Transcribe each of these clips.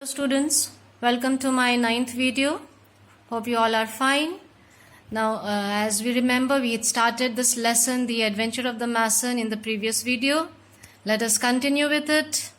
Students, welcome to my 9th video. Hope you all are fine. Now, as we remember, we had started this lesson, The Adventure of the Mason, in the previous video. Let us continue with it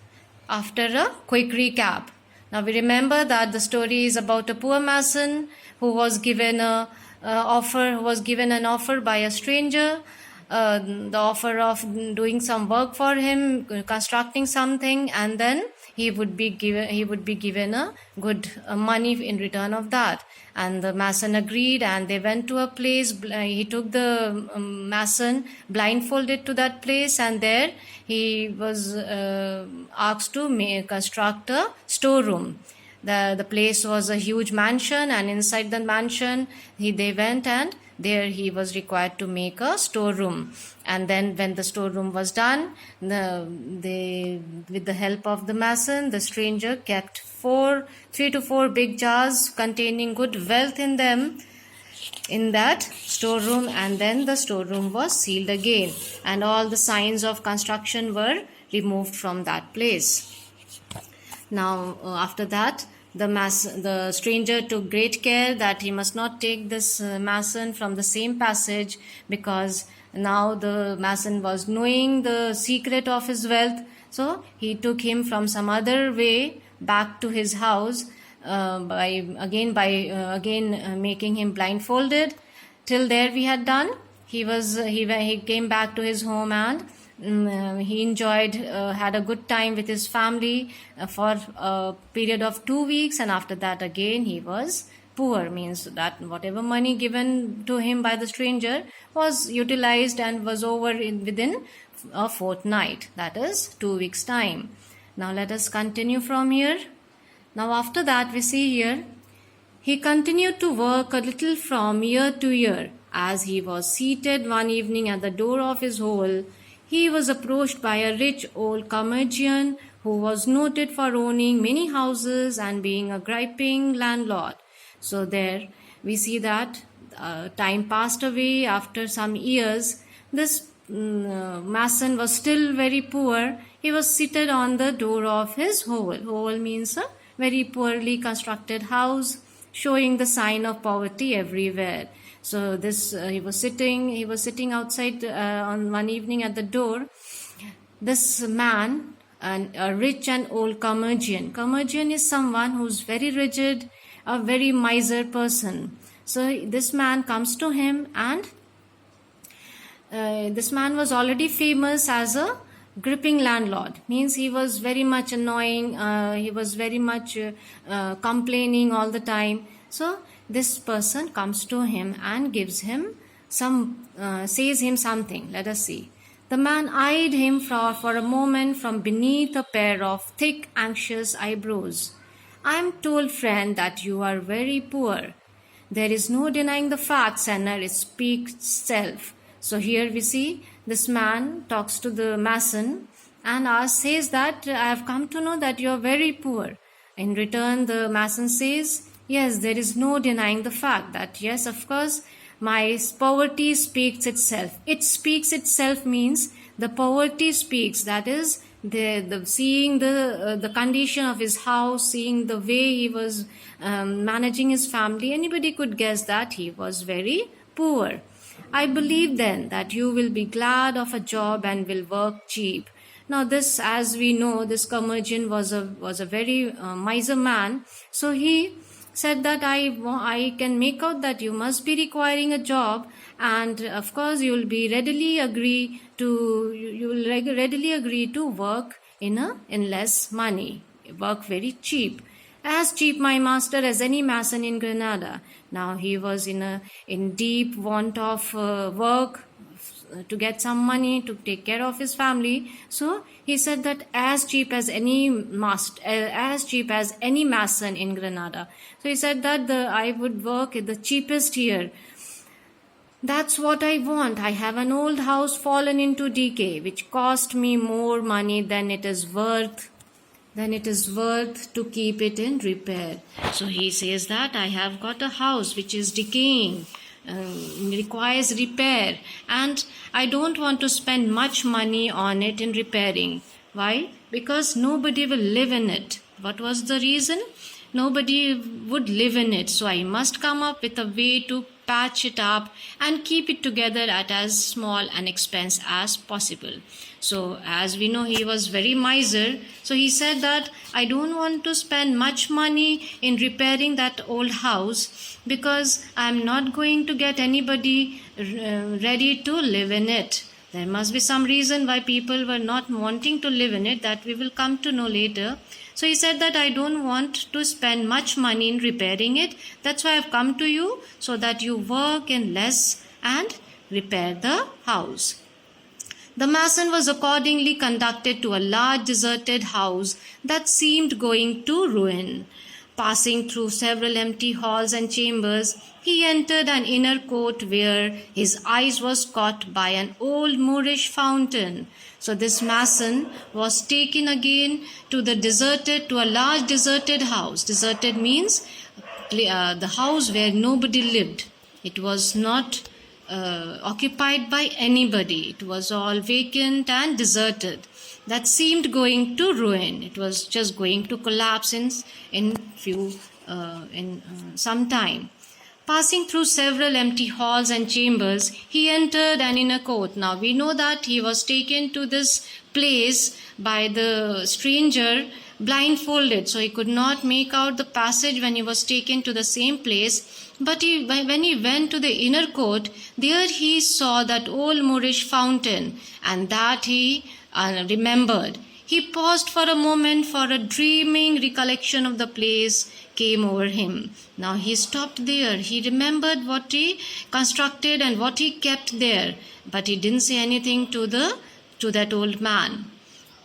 after a quick recap. Now, we remember that the story is about a poor mason who was given an offer by a stranger. The offer of doing some work for him, constructing something, and then he would be given a good money in return of that. And the mason agreed, and they went to a place. He took the mason blindfolded to that place, and there he was asked to construct a storeroom. The place was a huge mansion, and inside the mansion they went, and there he was required to make a storeroom. And then when the storeroom was done, with the help of the mason, the stranger kept 3 to 4 big jars containing good wealth in them in that storeroom, and then the storeroom was sealed again, and all the signs of construction were removed from that place. Now, after that, the stranger took great care that he must not take this mason from the same passage, because now the mason was knowing the secret of his wealth. So he took him from some other way back to his house, by making him blindfolded. Till there we had done. He came back to his home, and he enjoyed, had a good time with his family for a period of 2 weeks, and after that again he was poor. Means that whatever money given to him by the stranger was utilized and was over within a fortnight, that is 2 weeks time. Now let us continue from here. Now after that we see here, he continued to work a little from year to year. As he was seated one evening at the door of his hole, he was approached by a rich old commerciant who was noted for owning many houses and being a griping landlord. So there we see that time passed away. After some years, this mason was still very poor. He was seated on the door of his hole. Hole means a very poorly constructed house, showing the sign of poverty everywhere. So this he was sitting outside on one evening at the door. This man, a rich and old commerciant. Commerciant is someone who's very rigid, a very miser person. So this man comes to him, and this man was already famous as a gripping landlord. Means he was very much annoying. He was very much complaining all the time. So this person comes to him and gives him says him something. Let us see. The man eyed him for a moment from beneath a pair of thick, anxious eyebrows. "I am told, friend, that you are very poor. There is no denying the facts, and it speaks itself." So here we see this man talks to the mason and says that, "I have come to know that you are very poor." In return, the mason says, "Yes, there is no denying the fact that, yes, of course, my poverty speaks itself." It speaks itself means the poverty speaks. That is, seeing the condition of his house, seeing the way he was managing his family, anybody could guess that he was very poor. "I believe then that you will be glad of a job and will work cheap." Now this, as we know, this commerciant was a very miser man. So he said that I can make out that you must be requiring a job, and of course you will readily agree to work in less money, work very cheap. "As cheap, my master, as any mason in Granada." Now he was in deep want of work to get some money to take care of his family. So he said that as cheap as any mason in Granada. So he said that I would work at the cheapest here. "That's what I want. I have an old house fallen into decay, which cost me more money than it is worth to keep it in repair." So he says that I have got a house which is decaying, requires repair, and I don't want to spend much money on it in repairing. Why? Because nobody will live in it. What was the reason? Nobody would live in it, so I must come up with a way to patch it up and keep it together at as small an expense as possible. So as we know, he was very miser, so he said that I don't want to spend much money in repairing that old house because I'm not going to get anybody ready to live in it. There must be some reason why people were not wanting to live in it, that we will come to know later. So he said that I don't want to spend much money in repairing it. That's why I've come to you, so that you work in less and repair the house. The mason was accordingly conducted to a large deserted house that seemed going to ruin. Passing through several empty halls and chambers, he entered an inner court where his eyes was caught by an old Moorish fountain. So this mason was taken again to a large deserted house. Deserted means the house where nobody lived. It was not occupied by anybody. It was all vacant and deserted. That seemed going to ruin. It was just going to collapse in some time. Passing through several empty halls and chambers, he entered an inner court. Now we know that he was taken to this place by the stranger blindfolded, so he could not make out the passage when he was taken to the same place. But when he went to the inner court, there he saw that old Moorish fountain, and that he remembered. He paused for a moment, for a dreaming recollection of the place came over him. Now he stopped there. He remembered what he constructed and what he kept there, but he didn't say anything to that old man.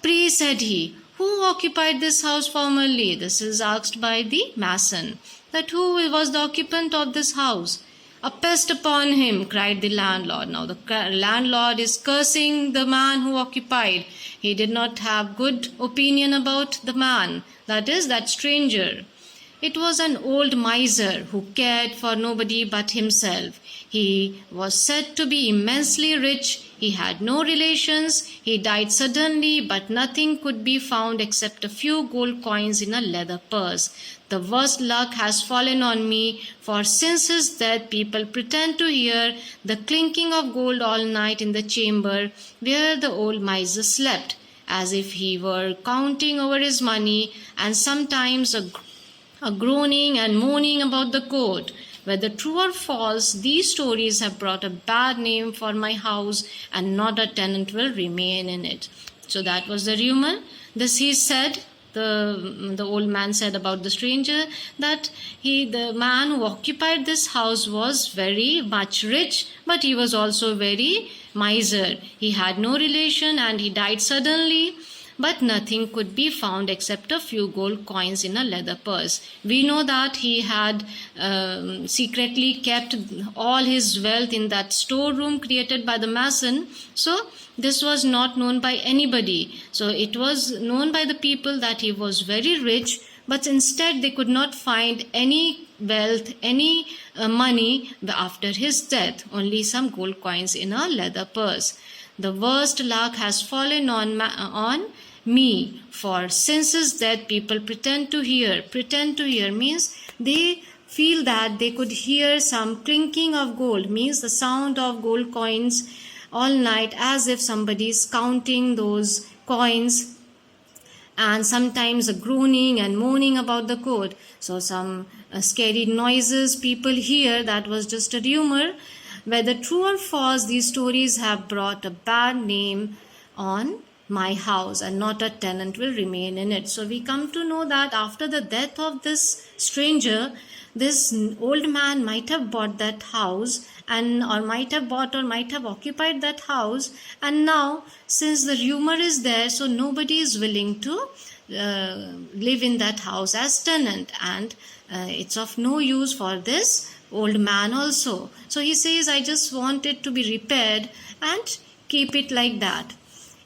"Pray," said he, "who occupied this house formerly?" This is asked by the mason. That who was the occupant of this house? "A pest upon him," cried the landlord. Now the landlord is cursing the man who occupied. He did not have good opinion about the man, that is, that stranger. It was an old miser who cared for nobody but himself. He was said to be immensely rich. He had no relations. He died suddenly, but nothing could be found except a few gold coins in a leather purse. The worst luck has fallen on me, for since his death people pretend to hear the clinking of gold all night in the chamber where the old miser slept, as if he were counting over his money, and sometimes a groaning and moaning about the court. Whether true or false, these stories have brought a bad name for my house, and not a tenant will remain in it. So that was the rumor. This he said, the old man said about the stranger, that the man who occupied this house was very much rich, but he was also very miser. He had no relation and he died suddenly, but nothing could be found except a few gold coins in a leather purse. We know that he had secretly kept all his wealth in that storeroom created by the mason. So this was not known by anybody. So it was known by the people that he was very rich, but instead they could not find any wealth, any money after his death, only some gold coins in a leather purse. The worst luck has fallen on me, for since his death people pretend to hear. Pretend to hear means they feel that they could hear some clinking of gold, means the sound of gold coins all night, as if somebody is counting those coins, and sometimes a groaning and moaning about the court. So some scary noises people hear. That was just a rumor. Whether true or false, these stories have brought a bad name on my house, and not a tenant will remain in it. So we come to know that after the death of this stranger, this old man might have bought that house, or might have occupied that house, and now since the rumor is there, so nobody is willing to live in that house as tenant, and it's of no use for this old man also. So he says, I just want it to be repaired and keep it like that.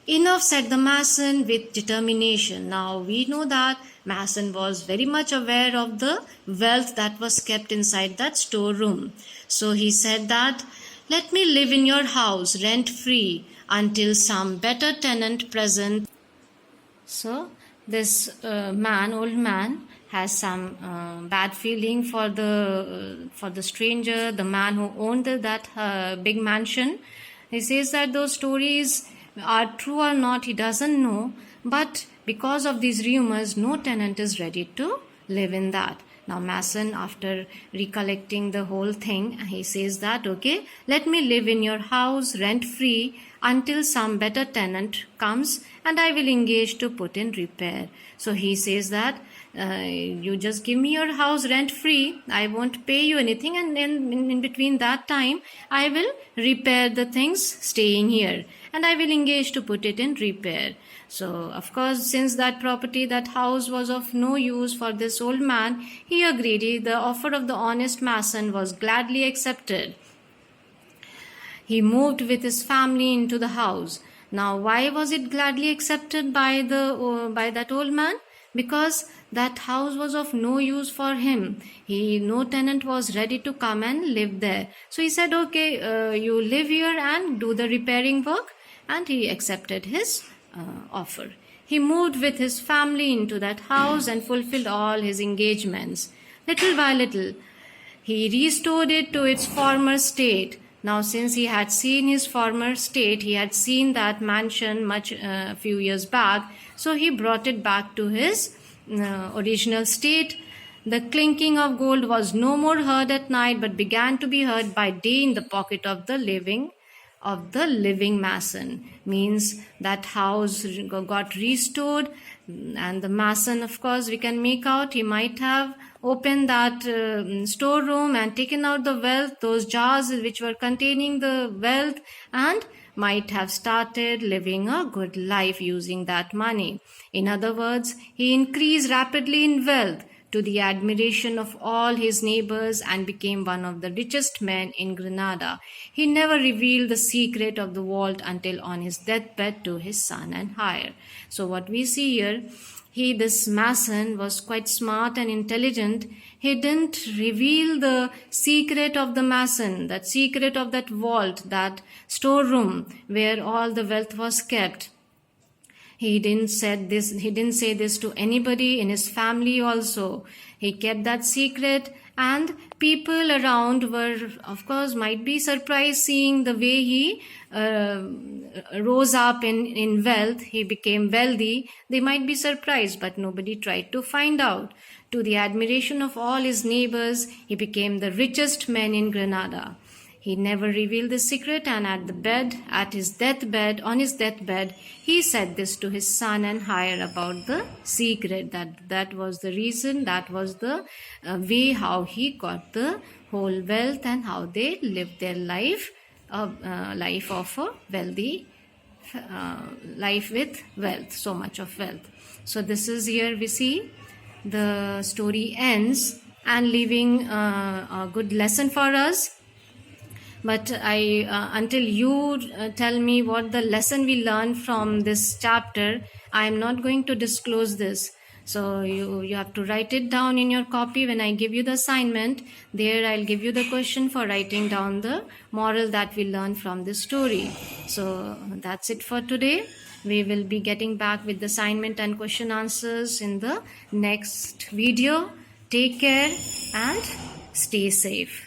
Enough, said the mason with determination. Now we know that mason was very much aware of the wealth that was kept inside that storeroom. So he said that, let me live in your house rent free until some better tenant present. So this old man, has some bad feeling for the stranger, the man who owned that big mansion. He says that those stories are true or not, he doesn't know, but because of these rumors, no tenant is ready to live in that. Now Mason, after recollecting the whole thing, he says that, okay, let me live in your house rent free until some better tenant comes and I will engage to put in repair. So he says that you just give me your house rent free, I won't pay you anything, and then in between that time I will repair the things staying here and I will engage to put it in repair. So of course, since that property, that house was of no use for this old man, he agreed. The offer of the honest mason was gladly accepted. He moved with his family into the house. Now why was it gladly accepted by that old man? Because that house was of no use for him. No tenant was ready to come and live there. So he said, okay, you live here and do the repairing work, and he accepted his offer. He moved with his family into that house and fulfilled all his engagements. Little by little, he restored it to its former state. Now, since he had seen his former state, he had seen that mansion few years back, so he brought it back to his original state. The clinking of gold was no more heard at night, but began to be heard by day in the pocket of the living mason. Means that house got restored, and the mason, of course, we can make out he might have opened that storeroom and taken out the wealth, those jars which were containing the wealth, and might have started living a good life using that money. In other words, he increased rapidly in wealth to the admiration of all his neighbors and became one of the richest men in Granada. He never revealed the secret of the vault until on his deathbed to his son and heir. So what we see here, this mason was quite smart and intelligent. He didn't reveal the secret of the mason, that secret of that vault, that storeroom where all the wealth was kept. He didn't say this to anybody in his family also. He kept that secret, and people around were, of course, might be surprised seeing the way he rose up in wealth. He became wealthy. They might be surprised, but nobody tried to find out. To the admiration of all his neighbors, he became the richest man in Granada. He never revealed the secret, and on his deathbed, he said this to his son and heir about the secret. That was the reason, that was the way how he got the whole wealth and how they lived their life of a wealthy life with wealth, so much of wealth. So this is here we see the story ends and leaving a good lesson for us. But until you tell me what the lesson we learned from this chapter, I am not going to disclose this. So you have to write it down in your copy. When I give you the assignment, there I'll give you the question for writing down the moral that we learned from this story. So that's it for today. We will be getting back with the assignment and question answers in the next video. Take care and stay safe.